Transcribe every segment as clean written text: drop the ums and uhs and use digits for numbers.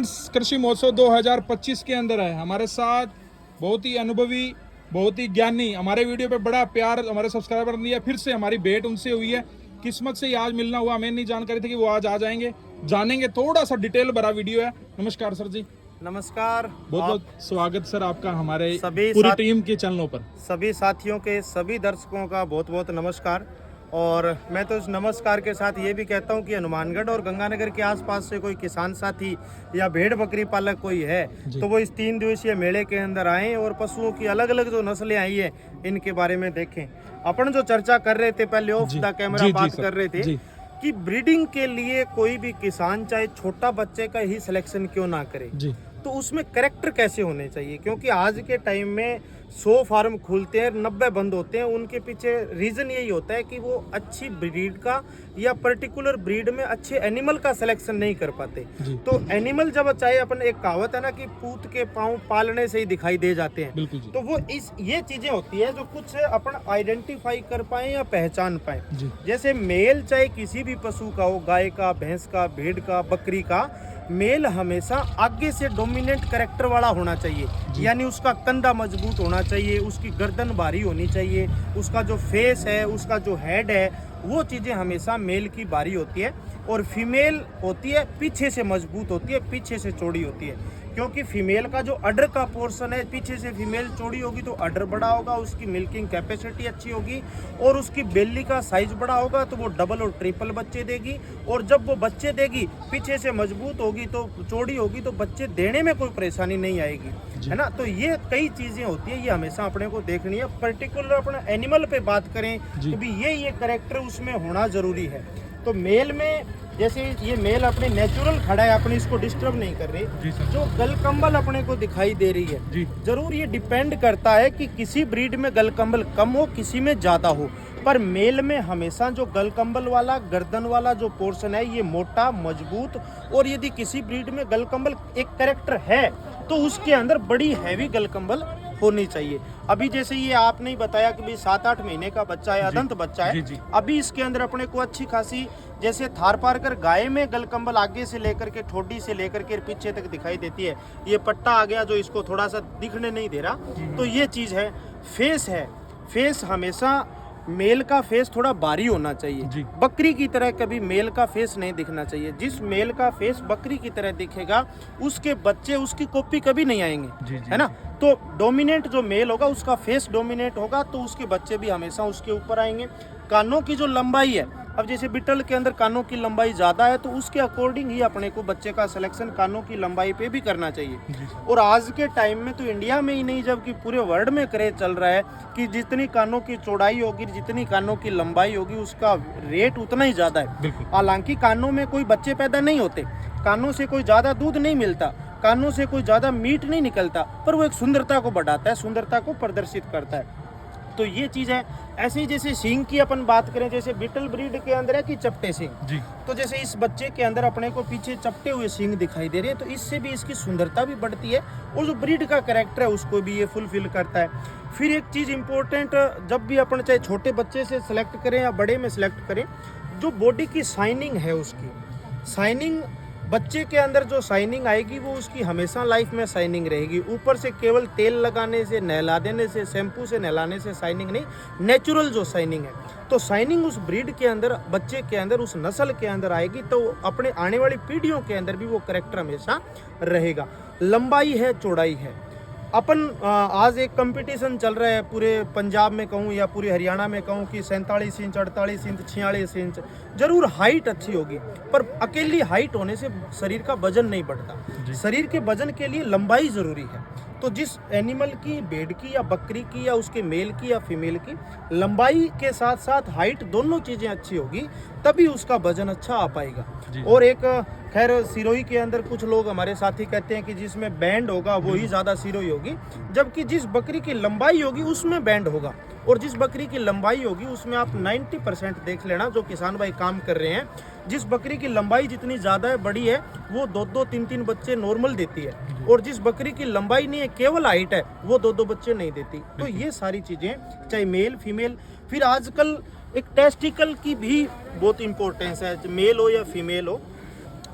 Friends, कृषि महोत्सव 2025 के अंदर है। हमारे साथ बहुत ही अनुभवी, बहुत ही ज्ञानी, हमारे वीडियो पे बड़ा प्यार हमारे सब्सक्राइबर ने दिया। फिर से हमारी भेंट उनसे हुई है, किस्मत से ही आज मिलना हुआ। हमें नहीं जानकारी थी कि वो आज आ जाएंगे। जानेंगे, थोड़ा सा डिटेल भरा वीडियो है। नमस्कार सर जी। नमस्कार। बहुत बहुत स्वागत सर आपका हमारे सभी पूरी टीम के चैनलों पर। सभी साथियों के, सभी दर्शकों का बहुत बहुत नमस्कार। और मैं तो इस नमस्कार के साथ ये भी कहता हूँ कि हनुमानगढ़ और गंगानगर के आसपास से कोई किसान साथी या भेड़ बकरी पालक कोई है तो वो इस 3 दिवसीय मेले के अंदर आएँ और पशुओं की अलग अलग जो नस्लें आई है इनके बारे में देखें। अपन जो चर्चा कर रहे थे पहले ऑफ द कैमरा बात कर रहे थे कि ब्रीडिंग के लिए कोई भी किसान चाहे छोटा बच्चे का ही सिलेक्शन क्यों ना करे, तो उसमें करेक्टर कैसे होने चाहिए। क्योंकि आज के टाइम में 100 फार्म खुलते हैं, 90 बंद होते हैं। उनके पीछे रीज़न यही होता है कि वो अच्छी ब्रीड का या पर्टिकुलर ब्रीड में अच्छे एनिमल का सिलेक्शन नहीं कर पाते। तो एनिमल जब चाहे, अपन एक कहावत है ना कि पूत के पाँव पालने से ही दिखाई दे जाते हैं, तो वो ये चीज़ें होती है जो कुछ अपन आइडेंटिफाई कर पाए या पहचान पाए। जैसे मेल चाहे किसी भी पशु का हो, गाय का, भैंस का, भेड़ का, बकरी का, मेल हमेशा आगे से डोमिनेंट कैरेक्टर वाला होना चाहिए। यानी उसका कंधा मजबूत होना चाहिए, उसकी गर्दन भारी होनी चाहिए, उसका जो फेस है, उसका जो हेड है, वो चीज़ें हमेशा मेल की भारी होती है। और फीमेल होती है पीछे से मजबूत होती है, पीछे से चौड़ी होती है। क्योंकि फीमेल का जो अडर का पोर्शन है, पीछे से फीमेल चौड़ी होगी तो अडर बड़ा होगा, उसकी मिल्किंग कैपेसिटी अच्छी होगी और उसकी बेली का साइज बड़ा होगा तो वो डबल और ट्रिपल बच्चे देगी। और जब वो बच्चे देगी, पीछे से मजबूत होगी तो चौड़ी होगी तो बच्चे देने में कोई परेशानी नहीं आएगी, है ना। तो ये कई चीज़ें होती है, ये हमेशा अपने को देखनी है। पर्टिकुलर अपने एनिमल पे बात करें तो भी ये कैरेक्टर उसमें होना जरूरी है। तो मेल में जैसे ये मेल अपने नेचुरल खड़ा है, अपने इसको डिस्टर्ब नहीं कर रहे। जो गलकंबल अपने को दिखाई दे रही है, जरूर ये डिपेंड करता है कि किसी ब्रीड में गलकंबल कम हो, किसी में ज़्यादा हो। पर मेल में हमेशा जो गलकंबल वाला, गर्दन वाला जो पोर्शन है ये मोटा, मजबूत। और यदि किसी ब्रीड में गलकंबल एक कैरेक्टर है तो उसके अंदर बड़ी हैवी गलकंबल होनी चाहिए। अभी जैसे ये आपने ही बताया कि भाई 7-8 महीने का बच्चा है, अदंत बच्चा है। अभी इसके अंदर अपने को अच्छी खासी, जैसे थारपारकर गाय में गलकंबल आगे से लेकर के, ठोडी से लेकर के पीछे तक दिखाई देती है। ये पट्टा आ गया जो इसको थोड़ा सा दिखने नहीं दे रहा, तो ये चीज़ है। फेस है, फेस हमेशा मेल का फेस थोड़ा भारी होना चाहिए। बकरी की तरह कभी मेल का फेस नहीं दिखना चाहिए। जिस मेल का फेस बकरी की तरह दिखेगा उसके बच्चे उसकी कॉपी कभी नहीं आएंगे, है ना। तो डोमिनेंट जो मेल होगा उसका फेस डोमिनेट होगा तो उसके बच्चे भी हमेशा उसके ऊपर आएंगे। कानों की जो लंबाई है, अब जैसे बिटल के अंदर कानों की लंबाई ज़्यादा है तो उसके अकॉर्डिंग ही अपने को बच्चे का सिलेक्शन कानों की लंबाई पे भी करना चाहिए। और आज के टाइम में तो इंडिया में ही नहीं जबकि पूरे वर्ल्ड में क्रेज चल रहा है कि जितनी कानों की चौड़ाई होगी, जितनी कानों की लंबाई होगी, उसका रेट उतना ही ज़्यादा है। हालांकि कानों में कोई बच्चे पैदा नहीं होते, कानों से कोई ज़्यादा दूध नहीं मिलता, कानों से कोई ज़्यादा मीट नहीं निकलता, पर वो एक सुंदरता को बढ़ाता है, सुंदरता को प्रदर्शित करता है। तो ये चीज़ है। ऐसे ही जैसे सींग की अपन बात करें, जैसे बीटल ब्रीड के अंदर है कि चपटे सींग, तो जैसे इस बच्चे के अंदर अपने को पीछे चपटे हुए सींग दिखाई दे रहे हैं, तो इससे भी इसकी सुंदरता भी बढ़ती है और जो ब्रीड का कैरेक्टर है उसको भी ये फुलफिल करता है। फिर एक चीज़ इंपॉर्टेंट, जब भी अपन चाहे छोटे बच्चे से सिलेक्ट करें या बड़े में सिलेक्ट करें, जो बॉडी की शाइनिंग है, उसकी शाइनिंग, बच्चे के अंदर जो शाइनिंग आएगी वो उसकी हमेशा लाइफ में शाइनिंग रहेगी। ऊपर से केवल तेल लगाने से, नहला देने से, शैम्पू से नहलाने से शाइनिंग नहीं, नेचुरल जो शाइनिंग है, तो शाइनिंग उस ब्रीड के अंदर, बच्चे के अंदर, उस नस्ल के अंदर आएगी तो अपने आने वाली पीढ़ियों के अंदर भी वो कैरेक्टर हमेशा रहेगा। लंबाई है, चौड़ाई है। अपन आज एक कंपटीशन चल रहा है पूरे पंजाब में कहूँ या पूरे हरियाणा में कहूँ कि 47 इंच, 48 इंच, 46 इंच। जरूर हाइट अच्छी होगी पर अकेली हाइट होने से शरीर का वजन नहीं बढ़ता। शरीर के वजन के लिए लंबाई ज़रूरी है। तो जिस एनिमल की, भेड़ की या बकरी की या उसके मेल की या फीमेल की लंबाई के साथ साथ हाइट, दोनों चीज़ें अच्छी होगी तभी उसका वजन अच्छा आ पाएगा। और एक खैर सिरोही के अंदर कुछ लोग हमारे साथी कहते हैं कि जिसमें बैंड होगा वो ही ज़्यादा सिरोही होगी, जबकि जिस बकरी की लंबाई होगी उसमें बैंड होगा। और जिस बकरी की लंबाई होगी उसमें आप 90% देख लेना, जो किसान भाई काम कर रहे हैं, जिस बकरी की लंबाई जितनी ज़्यादा है, बड़ी है, वो 2-2, 3-3 बच्चे नॉर्मल देती है। और जिस बकरी की लंबाई नहीं है, केवल हाइट है, वो 2-2 बच्चे नहीं देती। तो ये सारी चीज़ें, चाहे मेल फीमेल। फिर आजकल एक टेस्टिकल की भी बहुत इंपॉर्टेंस है, मेल हो या फीमेल हो।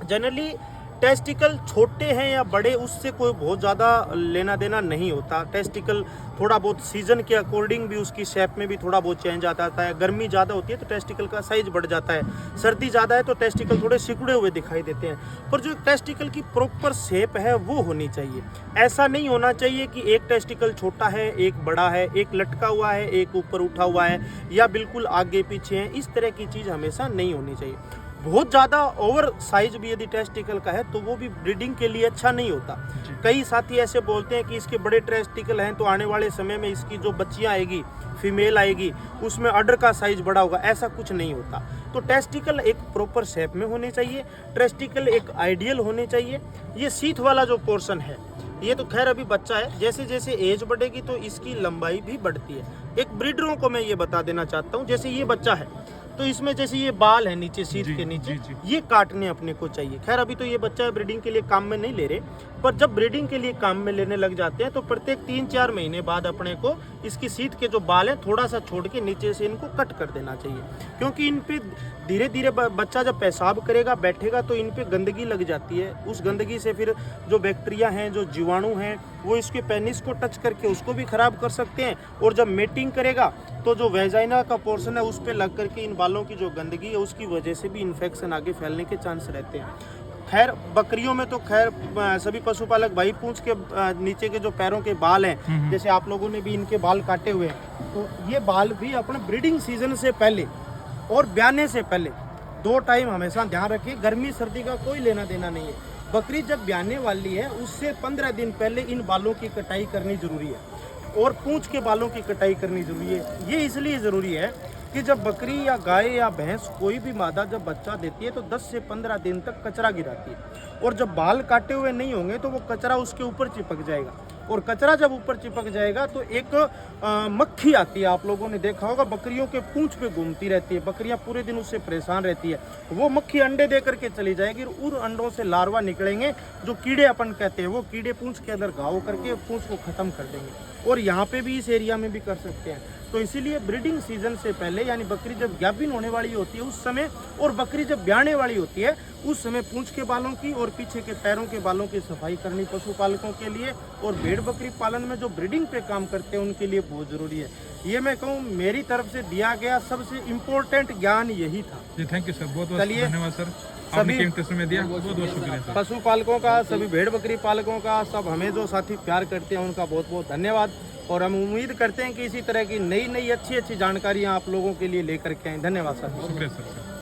जनरली टेस्टिकल छोटे हैं या बड़े उससे कोई बहुत ज़्यादा लेना देना नहीं होता। टेस्टिकल थोड़ा बहुत सीजन के अकॉर्डिंग भी उसकी शेप में भी थोड़ा बहुत चेंज आता है। गर्मी ज़्यादा होती है तो टेस्टिकल का साइज बढ़ जाता है, सर्दी ज़्यादा है तो टेस्टिकल थोड़े सिकुड़े हुए दिखाई देते हैं। पर जो टेस्टिकल की प्रॉपर शेप है वो होनी चाहिए। ऐसा नहीं होना चाहिए कि एक टेस्टिकल छोटा है, एक बड़ा है, एक लटका हुआ है, एक ऊपर उठा हुआ है या बिल्कुल आगे पीछे है। इस तरह की चीज़ हमेशा नहीं होनी चाहिए। बहुत ज़्यादा ओवर साइज भी यदि टेस्टिकल का है तो वो भी ब्रीडिंग के लिए अच्छा नहीं होता। कई साथी ऐसे बोलते हैं कि इसके बड़े टेस्टिकल हैं तो आने वाले समय में इसकी जो बच्चियां आएगी, फीमेल आएगी, उसमें अडर का साइज बड़ा होगा। ऐसा कुछ नहीं होता। तो टेस्टिकल एक प्रॉपर शेप में होने चाहिए, टेस्टिकल एक आइडियल होने चाहिए। ये सीथ वाला जो पोर्शन है ये तो खैर अभी बच्चा है, जैसे जैसे एज बढ़ेगी तो इसकी लंबाई भी बढ़ती है। एक ब्रीडरों को मैं ये बता देना चाहता हूँ, जैसे ये बच्चा है तो इसमें जैसे ये बाल है नीचे सीट के नीचे, ये काटने अपने को चाहिए। खैर अभी तो ये बच्चा ब्रीडिंग के लिए काम में नहीं ले रहे, पर जब ब्रीडिंग के लिए काम में लेने लग जाते हैं तो प्रत्येक 3-4 महीने बाद अपने को इसकी सीट के जो बाल हैं थोड़ा सा छोड़ के नीचे से इनको कट कर देना चाहिए। क्योंकि इन पे धीरे धीरे बच्चा जब पेशाब करेगा, बैठेगा तो इन पे गंदगी लग जाती है। उस गंदगी से फिर जो बैक्टीरिया हैं, जो जीवाणु हैं, वो इसके पेनिस को टच करके उसको भी खराब कर सकते हैं। और जब मेटिंग करेगा तो जो वेजाइना का पोर्शन है उस पे लग करके इन बालों की जो गंदगी है उसकी वजह से भी इन्फेक्शन आगे फैलने के चांस रहते हैं। खैर बकरियों में तो खैर सभी पशुपालक भाई पूंछ के नीचे के जो पैरों के बाल हैं, जैसे आप लोगों ने भी इनके बाल काटे हुए हैं, तो ये बाल भी अपने ब्रीडिंग सीजन से पहले और ब्याने से पहले 2 टाइम हमेशा ध्यान रखिए। गर्मी सर्दी का कोई लेना देना नहीं है। बकरी जब ब्याने वाली है उससे 15 दिन पहले इन बालों की कटाई करनी जरूरी है और पूंछ के बालों की कटाई करनी जरूरी है। ये इसलिए ज़रूरी है कि जब बकरी या गाय या भैंस कोई भी मादा जब बच्चा देती है तो 10 से 15 दिन तक कचरा गिराती है और जब बाल काटे हुए नहीं होंगे तो वो कचरा उसके ऊपर चिपक जाएगा और कचरा जब ऊपर चिपक जाएगा तो एक मक्खी आती है। आप लोगों ने देखा होगा बकरियों के पूंछ पे घूमती रहती है, बकरियां पूरे दिन उससे परेशान रहती है। वो मक्खी अंडे दे करके चली जाएगी और उन अंडों से लार्वा निकलेंगे जो कीड़े अपन कहते हैं। वो कीड़े पूंछ के अंदर घाव करके पूंछ को खत्म कर देंगे और यहाँ पे भी इस एरिया में भी कर सकते हैं। तो इसीलिए ब्रीडिंग सीजन से पहले यानी बकरी जब गाभिन होने वाली होती है उस समय और बकरी जब ब्याने वाली होती है उस समय पूंछ के बालों की और पीछे के पैरों के बालों की सफाई करनी पशुपालकों के लिए और भेड़ बकरी पालन में जो ब्रीडिंग पे काम करते हैं उनके लिए बहुत जरूरी है। ये मैं कहूँ मेरी तरफ से दिया गया सबसे इम्पोर्टेंट ज्ञान यही था। जी थैंक यू सर, बहुत बहुत धन्यवाद सर, सभी कीमती समय दिया, बहुत बहुत शुक्रिया सर। पशुपालकों का, सभी भेड़ बकरी पालकों का, सब हमें जो साथी प्यार करते हैं उनका बहुत बहुत धन्यवाद। और हम उम्मीद करते हैं कि इसी तरह की नई नई अच्छी अच्छी जानकारियाँ आप लोगों के लिए लेकर के आएँ। धन्यवाद सर। शुक्रिया सर।